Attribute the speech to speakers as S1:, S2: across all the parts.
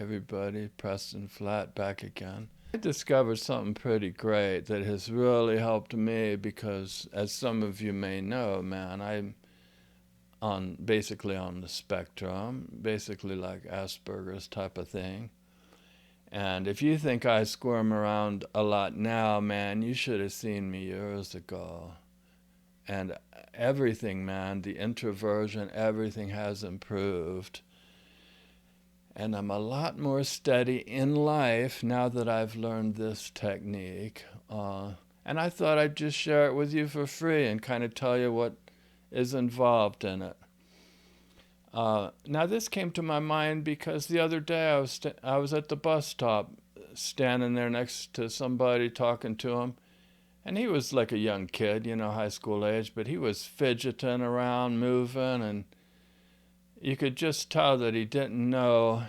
S1: everybody. Preston Flat back again. I discovered something pretty great that has really helped me because, as some of you may know, man, I'm basically on the spectrum, basically like Aspergers type of thing. And if you think I squirm around a lot now, man, you should have seen me years ago. And everything, man, the introversion, everything has improved. And I'm a lot more steady in life now that I've learned this technique. And I thought I'd just share it with you for free and kind of tell you what is involved in it. Now this came to my mind because the other day I was at the bus stop standing there next to somebody talking to him. And he was like a young kid, high school age, but he was fidgeting around, moving, and you could just tell that he didn't know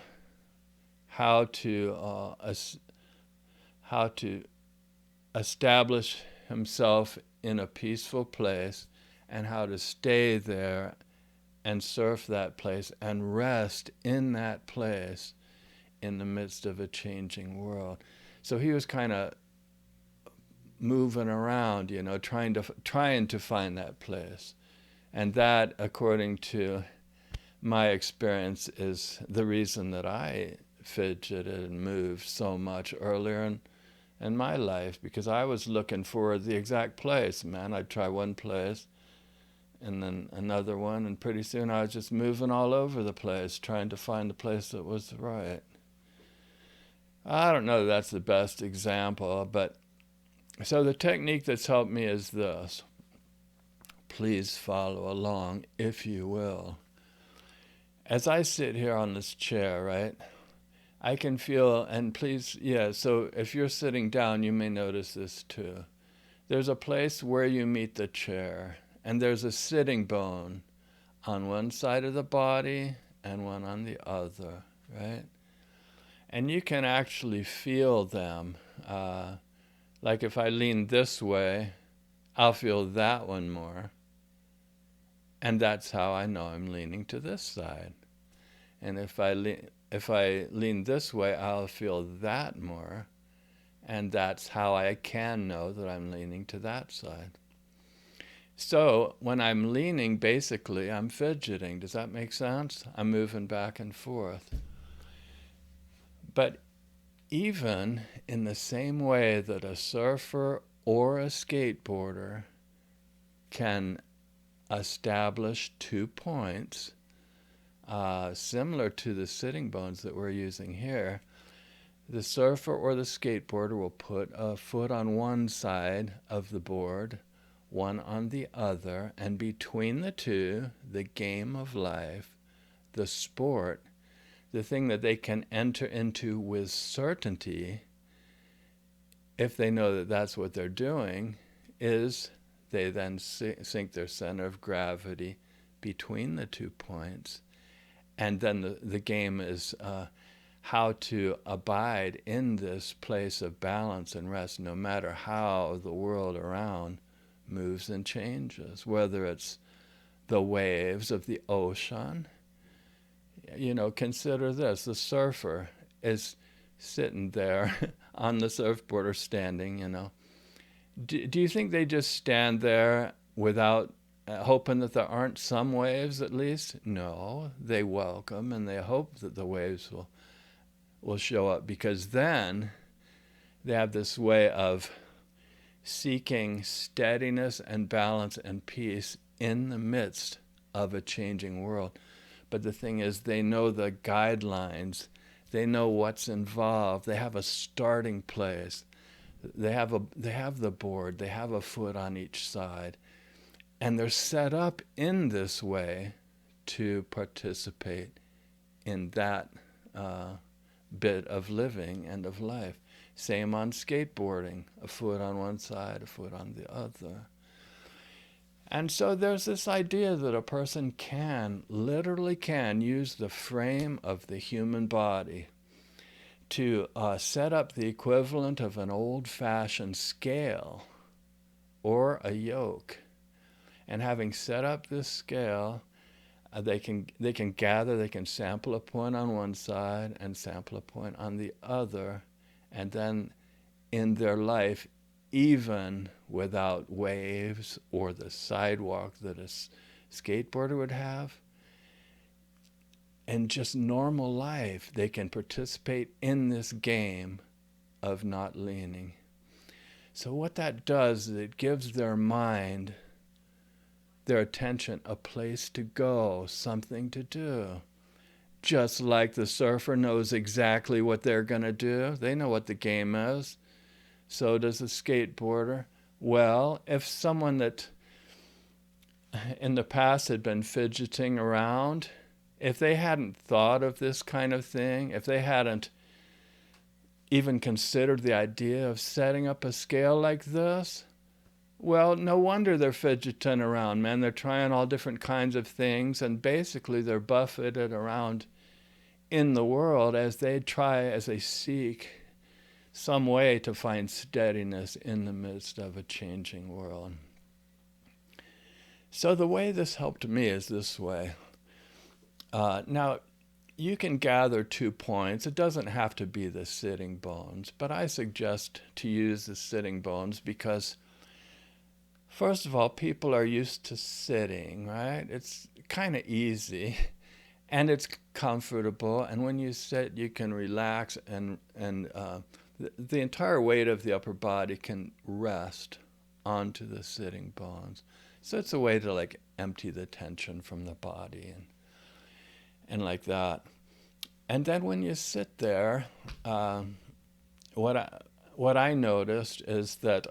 S1: how to establish himself in a peaceful place and how to stay there and surf that place and rest in that place in the midst of a changing world. So he was kind of moving around, trying to find that place. And that, according to my experience, is the reason that I fidgeted and moved so much earlier in my life, because I was looking for the exact place, man. I'd try one place and then another one, and pretty soon I was just moving all over the place, trying to find the place that was right. I don't know if that's the best example, but so the technique that's helped me is this. Please follow along, if you will. As I sit here on this chair, right, I can feel, and please, so if you're sitting down, you may notice this too. There's a place where you meet the chair, and there's a sitting bone on one side of the body and one on the other, right? And you can actually feel them. Like if I lean this way, I'll feel that one more. And that's how I know I'm leaning to this side. And if I lean this way, I'll feel that more. And that's how I can know that I'm leaning to that side. So when I'm leaning, basically, I'm fidgeting. Does that make sense? I'm moving back and forth. But even in the same way that a surfer or a skateboarder can establish 2 points, similar to the sitting bones that we're using here, the surfer or the skateboarder will put a foot on one side of the board, one on the other, and between the two, the game of life, the sport, the thing that they can enter into with certainty, if they know that that's what they're doing, is they then sink their center of gravity between the 2 points. And then the game is how to abide in this place of balance and rest, no matter how the world around moves and changes, whether it's the waves of the ocean. Consider this. The surfer is sitting there on the surfboard or standing, Do you think they just stand there without hoping that there aren't some waves at least? No, they welcome and they hope that the waves will show up, because then they have this way of seeking steadiness and balance and peace in the midst of a changing world. But the thing is, they know the guidelines. They know what's involved. They have a starting place. They have the board. They have a foot on each side. And they're set up in this way to participate in that bit of living and of life. Same on skateboarding, a foot on one side, a foot on the other. And so there's this idea that a person literally can use the frame of the human body to set up the equivalent of an old-fashioned scale or a yoke. And having set up this scale, They can gather, they can sample a point on one side and sample a point on the other, and then in their life, even without waves or the sidewalk that a skateboarder would have, in just normal life, they can participate in this game of not leaning. So what that does is it gives their mind, their attention, a place to go, something to do. Just like the surfer knows exactly what they're going to do. They know what the game is. So does the skateboarder. Well, if someone that in the past had been fidgeting around, if they hadn't thought of this kind of thing, if they hadn't even considered the idea of setting up a scale like this, well, no wonder they're fidgeting around, man. They're trying all different kinds of things, and basically they're buffeted around in the world as they seek some way to find steadiness in the midst of a changing world. So the way this helped me is this way. Now, you can gather 2 points. It doesn't have to be the sitting bones, but I suggest to use the sitting bones because, first of all, people are used to sitting, right? It's kind of easy and it's comfortable. And when you sit, you can relax and the entire weight of the upper body can rest onto the sitting bones. So it's a way to like empty the tension from the body and like that. And then when you sit there, what I noticed is that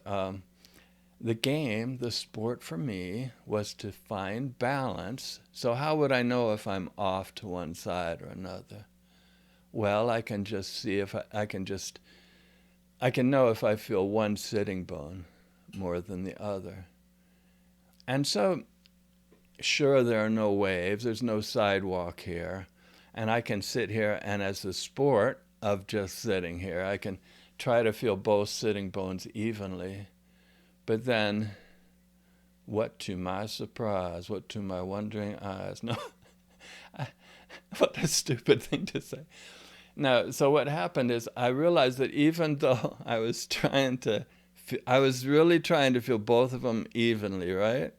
S1: the sport for me was to find balance. So how would I know if I'm off to one side or another? Well, I can just see if I can know if I feel one sitting bone more than the other. And so, sure, there are no waves, there's no sidewalk here, and I can sit here, and as the sport of just sitting here, I can try to feel both sitting bones evenly. But then, what to my surprise, what to my wondering eyes, no, what a stupid thing to say. No, so what happened is I realized that even though I was really trying to feel both of them evenly, right?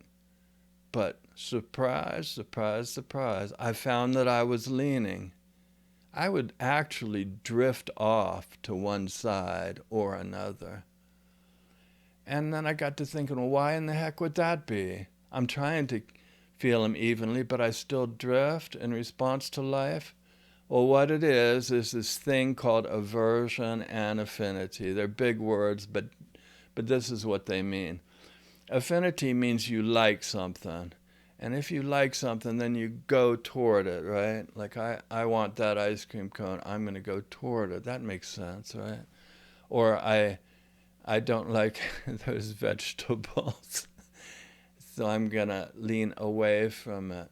S1: But surprise, surprise, surprise, I found that I was leaning. I would actually drift off to one side or another. And then I got to thinking, well, why in the heck would that be? I'm trying to feel them evenly, but I still drift in response to life. Well, what it is this thing called aversion and affinity. They're big words, but this is what they mean. Affinity means you like something. And if you like something, then you go toward it, right? Like, I want that ice cream cone. I'm going to go toward it. That makes sense, right? Or I don't like those vegetables, so I'm going to lean away from it.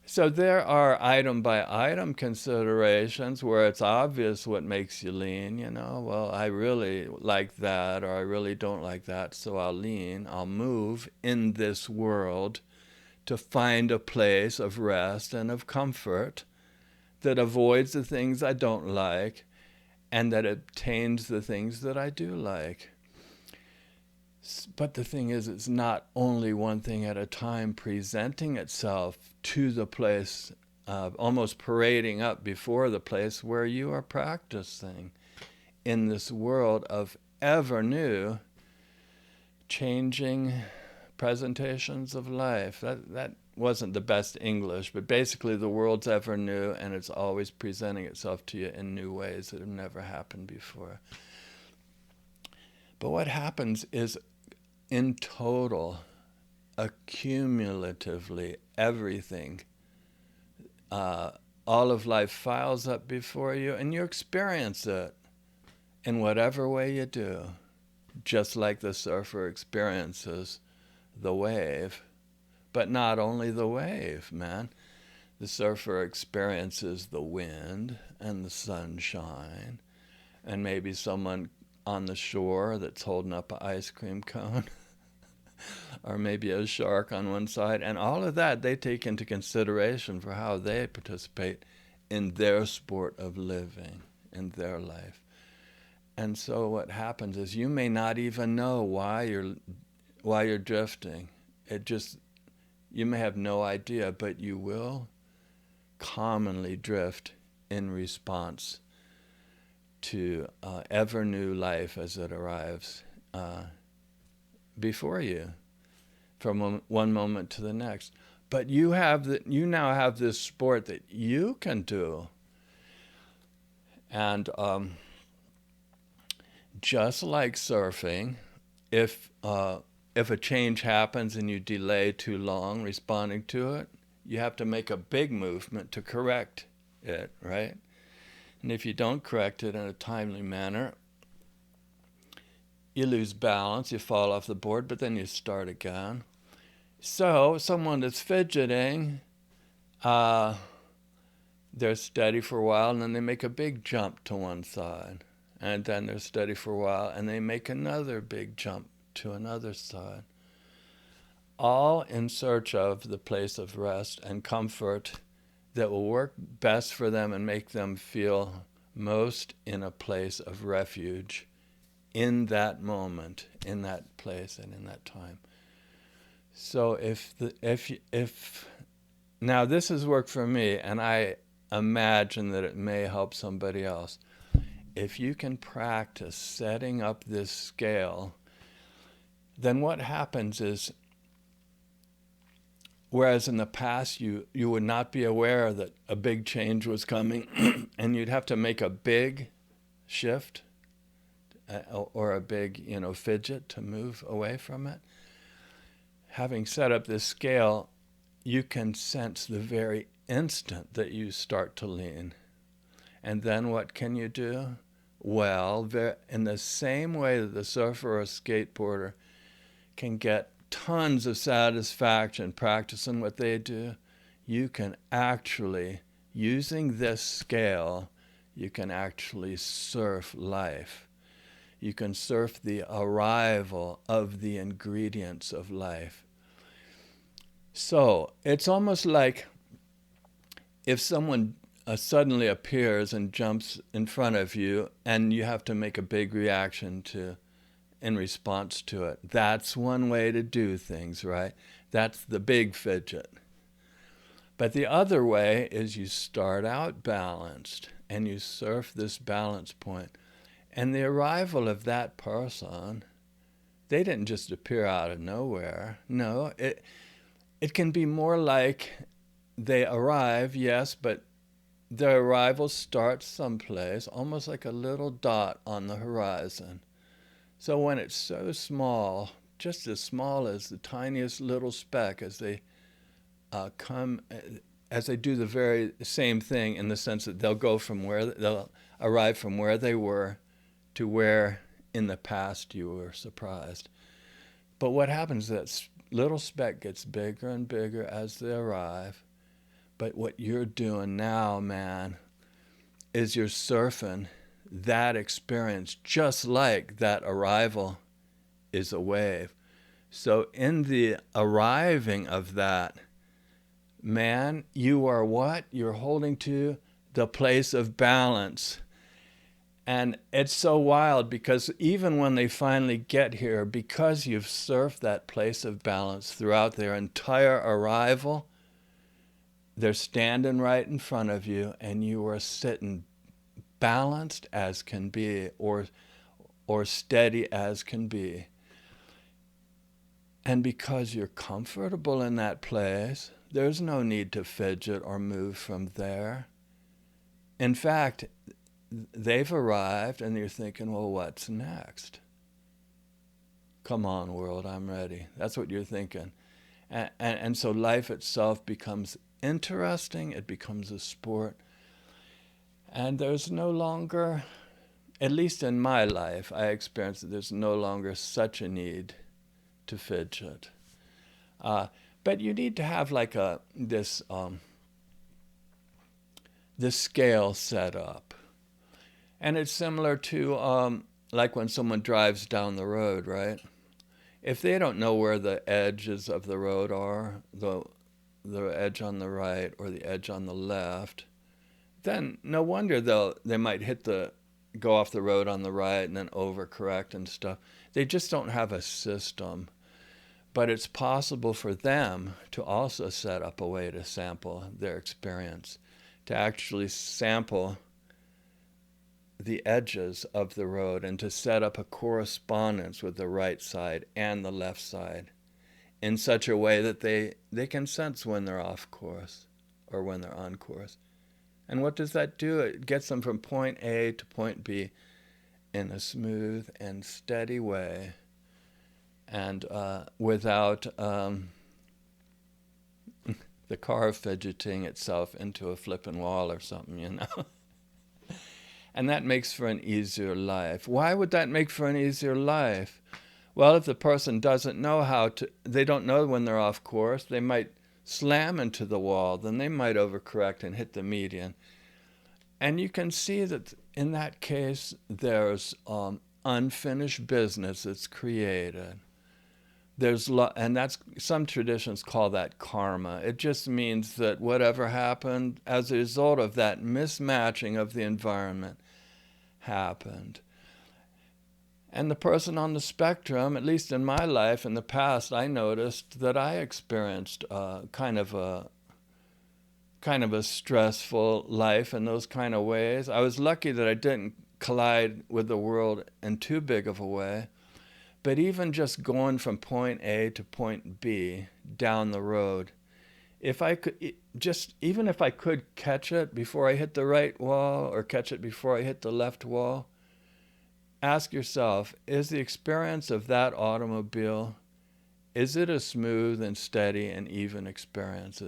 S1: So there are item-by-item considerations where it's obvious what makes you lean, Well, I really like that, or I really don't like that, so I'll lean. I'll move in this world to find a place of rest and of comfort that avoids the things I don't like and that obtains the things that I do like. But the thing is, it's not only one thing at a time presenting itself to the place, almost parading up before the place where you are practicing in this world of ever new, changing presentations of life. That wasn't the best English, but basically the world's ever new and it's always presenting itself to you in new ways that have never happened before. But what happens is, in total, accumulatively, everything, all of life files up before you and you experience it in whatever way you do, just like the surfer experiences the wave. But not only the wave, man. The surfer experiences the wind and the sunshine and maybe someone on the shore that's holding up an ice cream cone. or maybe a shark on one side. And all of that they take into consideration for how they participate in their sport of living, in their life. And so what happens is you may not even know why you're drifting. You may have no idea, but you will commonly drift in response to ever new life as it arrives before you, from one moment to the next. But you now have this sport that you can do, and just like surfing, if a change happens and you delay too long responding to it, you have to make a big movement to correct it, right? And if you don't correct it in a timely manner, you lose balance, you fall off the board, but then you start again. So someone that's fidgeting, they're steady for a while, and then they make a big jump to one side. And then they're steady for a while, and they make another big jump to another side. All in search of the place of rest and comfort that will work best for them and make them feel most in a place of refuge in that moment, in that place, and in that time. So if now this has worked for me, and I imagine that it may help somebody else. If you can practice setting up this scale, then what happens is, whereas in the past you would not be aware that a big change was coming and you'd have to make a big shift or a big, fidget to move away from it. Having set up this scale, you can sense the very instant that you start to lean. And then what can you do? Well, in the same way that the surfer or skateboarder can get tons of satisfaction practicing what they do, you can actually, using this scale, you can actually surf life. You can surf the arrival of the ingredients of life. So it's almost like if someone suddenly appears and jumps in front of you, and you have to make a big reaction in response to it. That's one way to do things, right? That's the big fidget. But the other way is you start out balanced and you surf this balance point. And the arrival of that person, they didn't just appear out of nowhere. No, it can be more like they arrive, yes, but their arrival starts someplace, almost like a little dot on the horizon. So when it's so small, just as small as the tiniest little speck, as they do the very same thing, in the sense that they'll arrive from where they were to where in the past you were surprised. But what happens is that little speck gets bigger and bigger as they arrive. But what you're doing now, man, is you're surfing that experience just like that arrival is a wave. So in the arriving of that, man, you are what? You're holding to the place of balance. And it's so wild, because even when they finally get here, because you've surfed that place of balance throughout their entire arrival, they're standing right in front of you, and you are sitting balanced as can be, or steady as can be. And because you're comfortable in that place, there's no need to fidget or move from there. In fact, they've arrived and you're thinking, well, what's next? Come on, world, I'm ready. That's what you're thinking. And so life itself becomes interesting. It becomes a sport. And there's no longer, at least in my life, I experienced that there's no longer such a need to fidget. But you need to have like this scale set up. And it's similar to like when someone drives down the road, right? if they don't know where the edges of the road are, the edge on the right or the edge on the left, then no wonder they might go off the road on the right and then overcorrect and stuff. They just don't have a system. But it's possible for them to also set up a way to sample their experience, to actually sample the edges of the road and to set up a correspondence with the right side and the left side in such a way that they can sense when they're off course or when they're on course. And what does that do? It gets them from point A to point B in a smooth and steady way, and without the car fidgeting itself into a flipping wall or something, you know. And that makes for an easier life. Why would that make for an easier life? Well, if the person doesn't know they don't know when they're off course, they might slam into the wall, then they might overcorrect and hit the median. And you can see that in that case, there's unfinished business that's created. And that's, some traditions call that karma. It just means that whatever happened as a result of that mismatching of the environment happened. And the person on the spectrum, at least in my life in the past, I noticed that I experienced kind of a stressful life in those kind of ways. I was lucky that I didn't collide with the world in too big of a way. But even just going from point A to point B down the road, even if I could catch it before I hit the right wall or catch it before I hit the left wall, ask yourself, is the experience of that automobile, is it a smooth and steady and even experience?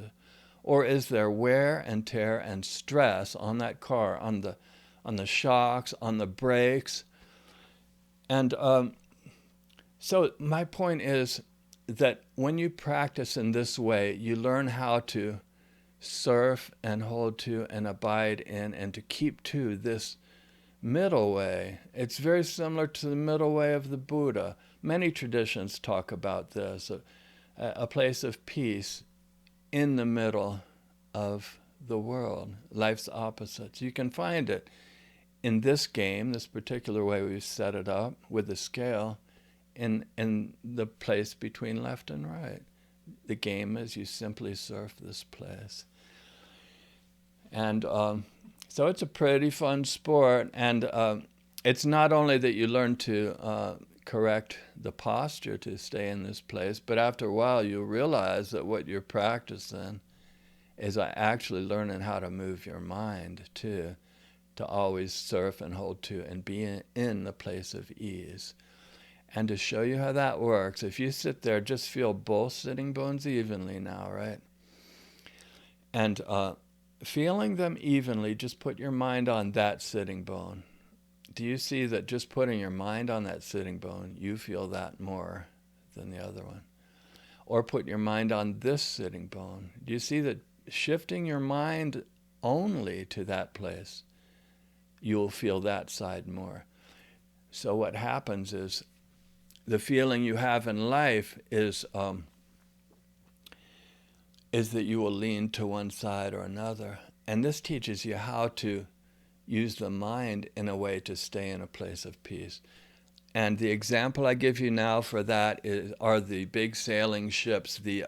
S1: Or is there wear and tear and stress on that car, on the shocks, on the brakes? And so my point is that when you practice in this way, you learn how to surf and hold to and abide in and to keep to this middle way. It's very similar to the middle way of the Buddha. Many traditions talk about this, a place of peace in the middle of the world, life's opposites. You can find it in this game, this particular way we've set it up with the scale, in the place between left and right. The game is you simply surf this place. And so it's a pretty fun sport. And it's not only that you learn to correct the posture to stay in this place, but after a while you realize that what you're practicing is actually learning how to move your mind too, to always surf and hold to and be in the place of ease. And to show you how that works, if you sit there, just feel both sitting bones evenly now, right? And feeling them evenly, just put your mind on that sitting bone. Do you see that just putting your mind on that sitting bone, you feel that more than the other one? Or put your mind on this sitting bone. Do you see that shifting your mind only to that place, you'll feel that side more? So what happens is, the feeling you have in life is that you will lean to one side or another. And this teaches you how to use the mind in a way to stay in a place of peace. And the example I give you now for that are the big sailing ships, the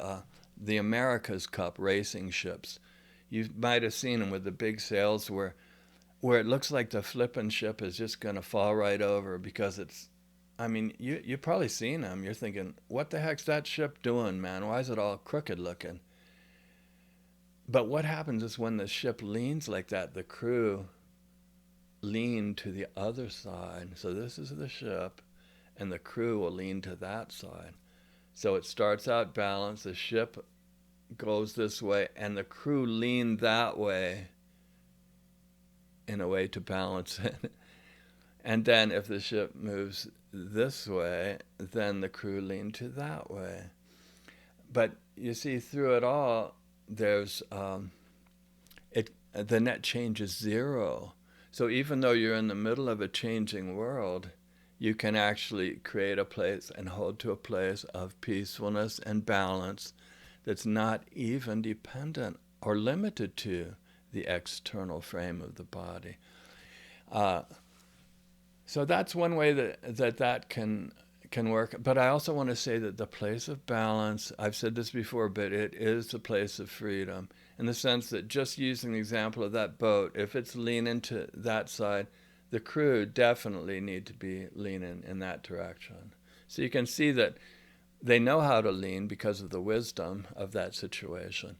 S1: America's Cup racing ships. You might have seen them with the big sails where it looks like the flipping ship is just going to fall right over because it's, I mean, you've probably seen them. You're thinking, what the heck's that ship doing, man? Why is it all crooked looking? But what happens is when the ship leans like that, the crew lean to the other side. So this is the ship, and the crew will lean to that side. So it starts out balanced, the ship goes this way, and the crew lean that way in a way to balance it. And then if the ship moves this way, then the crew lean to that way. But you see, through it all, there's the net change is zero. So even though you're in the middle of a changing world, you can actually create a place and hold to a place of peacefulness and balance that's not even dependent or limited to the external frame of the body. So that's one way that can work. But I also want to say that the place of balance, I've said this before, but it is the place of freedom, in the sense that, just using the example of that boat, if it's leaning to that side, the crew definitely need to be leaning in that direction. So you can see that they know how to lean because of the wisdom of that situation.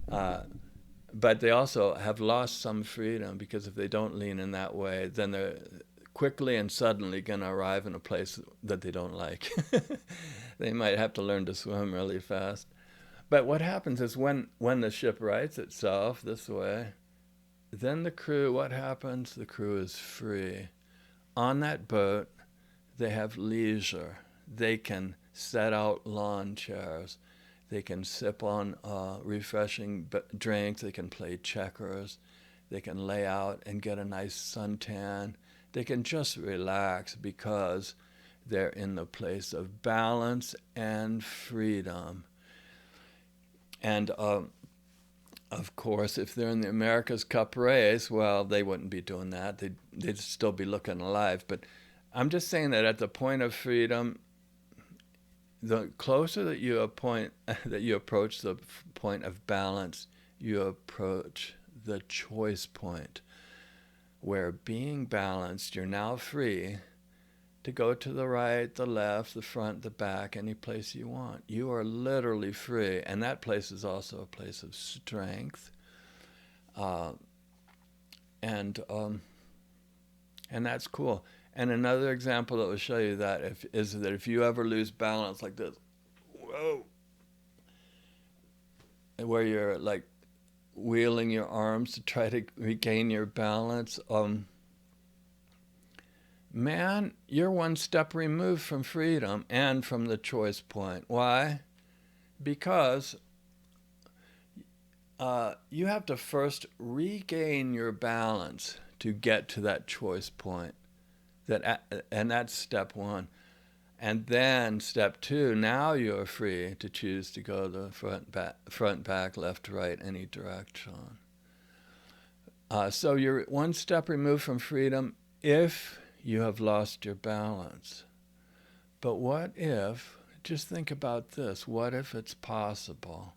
S1: But they also have lost some freedom, because if they don't lean in that way, then they're quickly and suddenly going to arrive in a place that they don't like. They might have to learn to swim really fast. But what happens is, when the ship rights itself this way, then the crew, what happens? The crew is free. On that boat, they have leisure. They can set out lawn chairs. They can sip on refreshing drinks. They can play checkers. They can lay out and get a nice suntan. They can just relax, because they're in the place of balance and freedom. And of course, if they're in the America's Cup race, well, they wouldn't be doing that. They'd still be looking alive. But I'm just saying that at the point of freedom, the closer that you approach the point of balance, you approach the choice point, where, being balanced, you're now free to go to the right, the left, the front, the back, any place you want. You are literally free, and that place is also a place of strength, and that's cool. And another example that will show you that is that if you ever lose balance like this, whoa, where you're like wheeling your arms to try to regain your balance, man, you're one step removed from freedom and from the choice point. Why? Because you have to first regain your balance to get to that choice point. And that's step one. And then step two, now you're free to choose to go the front, back, left, right, any direction. So you're one step removed from freedom if you have lost your balance. But what if, just think about this, what if it's possible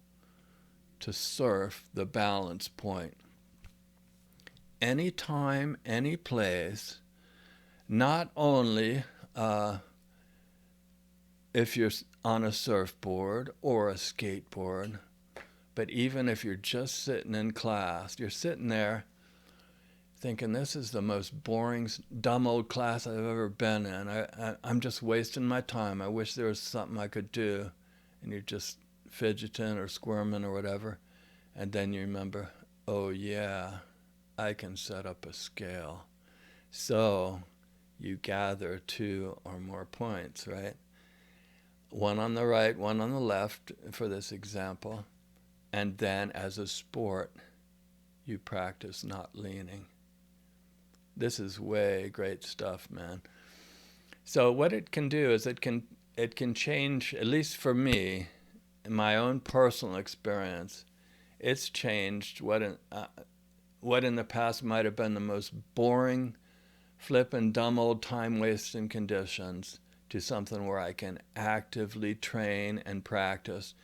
S1: to surf the balance point anytime, any place, not only if you're on a surfboard or a skateboard, but even if you're just sitting in class, you're sitting there thinking, this is the most boring, dumb old class I've ever been in. I'm just wasting my time. I wish there was something I could do. And you're just fidgeting or squirming or whatever. And then you remember, oh yeah, I can set up a scale. So you gather 2 or more points, right? One on the right, one on the left, for this example. And then as a sport, you practice not leaning. This is way great stuff, man. So what it can do is it can change, at least for me, in my own personal experience, it's changed what in the past might have been the most boring, flippin' dumb old time-wasting conditions to something where I can actively train and practice,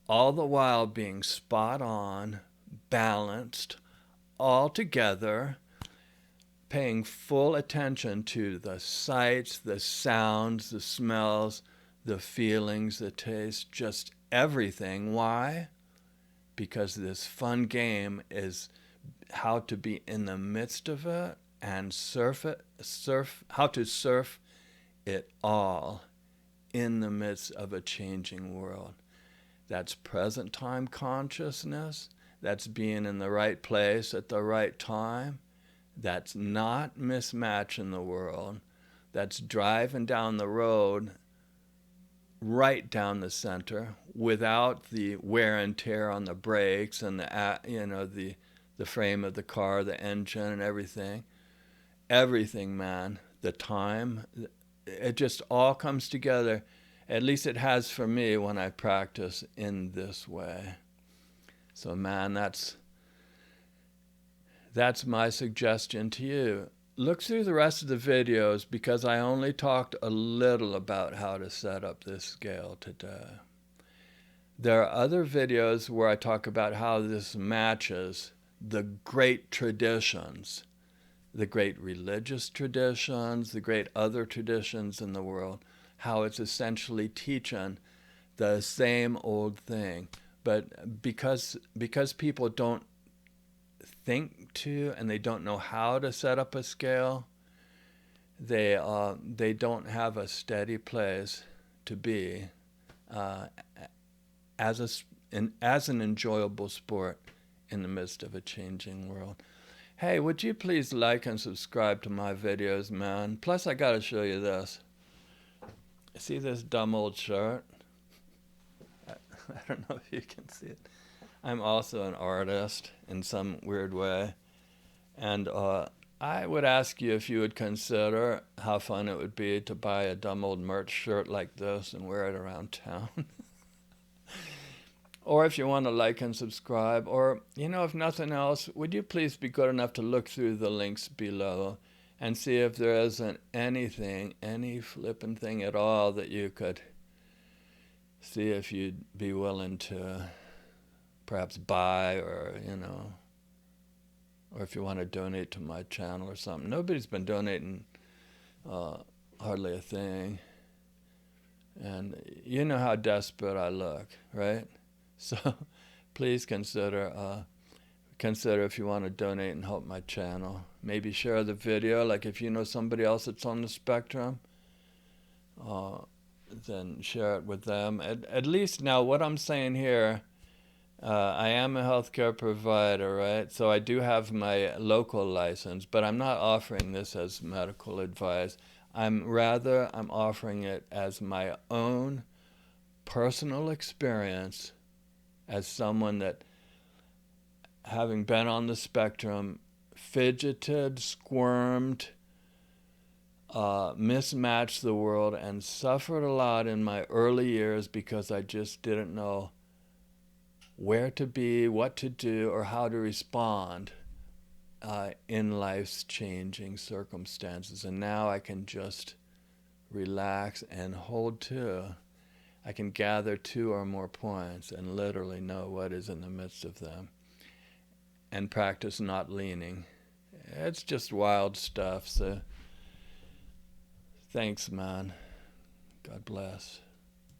S1: all the while being spot on, balanced, all together, paying full attention to the sights, the sounds, the smells, the feelings, the taste, just everything. Why? Because this fun game is how to be in the midst of it and how to surf it all in the midst of a changing world. That's present time consciousness. That's being in the right place at the right time. That's not mismatching the world. That's driving down the road right down the center without the wear and tear on the brakes and the frame of the car, the engine and everything. Everything, man. the time. It just all comes together. At least it has for me when I practice in this way. So man, that's my suggestion to you. Look through the rest of the videos because I only talked a little about how to set up this scale today. There are other videos where I talk about how this matches the great traditions, the great religious traditions, the great other traditions in the world, how it's essentially teaching the same old thing. But because people don't think to and they don't know how to set up a scale, they don't have a steady place to be as an enjoyable sport in the midst of a changing world. Hey, would you please like and subscribe to my videos, man? Plus, I gotta show you this. See this dumb old shirt? I don't know if you can see it. I'm also an artist in some weird way. And I would ask you if you would consider how fun it would be to buy a dumb old merch shirt like this and wear it around town. Or if you want to like and subscribe, or, if nothing else, would you please be good enough to look through the links below and see if there isn't anything, any flippin' thing at all that you could see if you'd be willing to perhaps buy, or, or if you want to donate to my channel or something. Nobody's been donating hardly a thing. And you know how desperate I look, right? So please consider if you want to donate and help my channel. Maybe share the video, like if you know somebody else that's on the spectrum, then share it with them. At least now what I'm saying here, I am a healthcare provider, right? So I do have my local license, but I'm not offering this as medical advice. I'm offering it as my own personal experience as someone that, having been on the spectrum, fidgeted, squirmed, mismatched the world, and suffered a lot in my early years because I just didn't know where to be, what to do, or how to respond in life's changing circumstances. And now I can just relax and hold to. I can gather 2 or more points and literally know what is in the midst of them and practice not leaning. It's just wild stuff. So thanks, man. God bless.